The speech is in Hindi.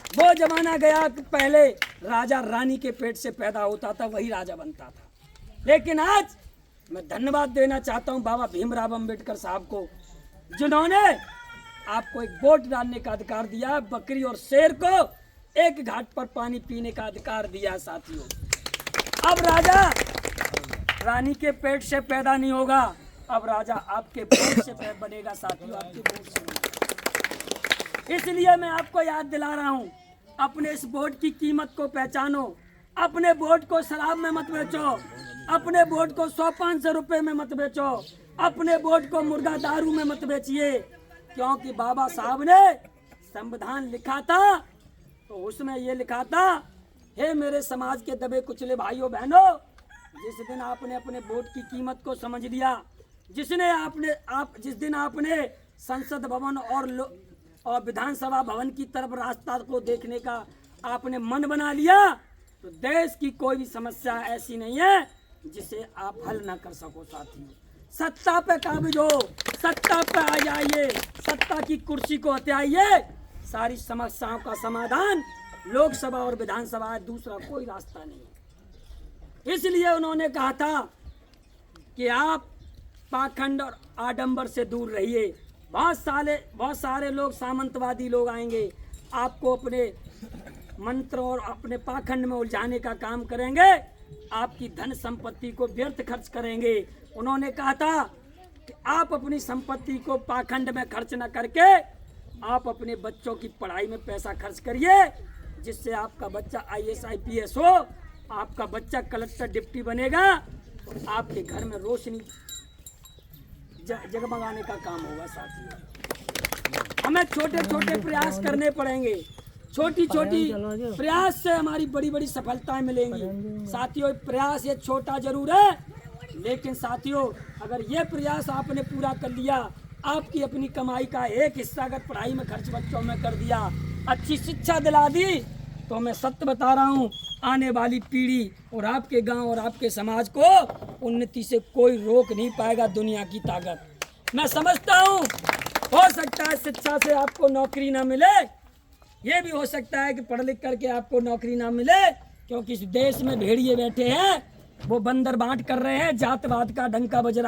वो जमाना गया कि पहले राजा रानी के पेट से पैदा होता था, वही राजा बनता था। लेकिन आज मैं धन्यवाद देना चाहता हूं बाबा भीमराव अंबेडकर साहब को, जिन्होंने आपको एक वोट डालने का अधिकार दिया, बकरी और शेर को एक घाट पर पानी पीने का अधिकार दिया। साथियों, अब राजा रानी के पेट से पैदा नहीं होगा, अब राजा आपके वोट से बनेगा। साथियों, आपके वोट से बनेगा। इसलिए मैं आपको याद दिला रहा हूं, अपने इस वोट की कीमत को पहचानो। अपने वोट को शराब में मत बेचो, अपने वोट को 100-500 रुपए में मत बेचो, अपने वोट को मुर्गा दारू में मत बेचिए। क्योंकि बाबा साहब ने संविधान लिखा था तो उसमें ये लिखा था, हे मेरे समाज के दबे कुचले भाइयों बहनों, जिस दिन आपने अपने वोट की कीमत को समझ लिया, जिस दिन आपने संसद भवन और विधानसभा भवन की तरफ रास्ता को देखने का आपने मन बना लिया, तो देश की कोई भी समस्या ऐसी नहीं है जिसे आप हल ना कर सको। साथियों, सत्ता पे काबिज हो, सत्ता पे आ जाइए, सत्ता की कुर्सी को हथियाइए। सारी समस्याओं का समाधान लोकसभा और विधानसभा है, दूसरा कोई रास्ता नहीं है। इसलिए उन्होंने कहा था कि आप पाखंड और आडंबर से दूर रहिए। बहुत सारे लोग, सामंतवादी लोग आएंगे, आपको अपने मंत्र और अपने पाखंड में उलझाने का काम करेंगे, आपकी धन संपत्ति को व्यर्थ खर्च करेंगे। उन्होंने कहा था कि आप अपनी संपत्ति को पाखंड में खर्च न करके आप अपने बच्चों की पढ़ाई में पैसा खर्च करिए, जिससे आपका बच्चा IAS IPS हो, आपका बच्चा कलेक्टर डिप्टी बनेगा, तो आपके घर में रोशनी जगमगाने का काम होगा। साथियों, हमें छोटे छोटे प्रयास करने पड़ेंगे, छोटी छोटी प्रयास से हमारी बड़ी बड़ी सफलताएं मिलेंगी। साथियों, प्रयास ये छोटा जरूर है, लेकिन साथियों अगर ये प्रयास आपने पूरा कर लिया, आपकी अपनी कमाई का एक हिस्सा अगर पढ़ाई में खर्च बच्चों में कर दिया, अच्छी शिक्षा दिला दी, तो मैं सत्य बता रहा हूँ, आने वाली पीढ़ी और आपके गांव और आपके समाज को उन्नति से कोई रोक नहीं पाएगा। दुनिया की ताकत मैं समझता हूँ। हो सकता है शिक्षा से आपको नौकरी ना मिले, ये भी हो सकता है कि पढ़ लिख करके आपको नौकरी ना मिले, क्योंकि इस देश में भेड़िए बैठे हैं, वो बंदर बांट कर रहे हैं, जातवाद का डंका बज रहा है।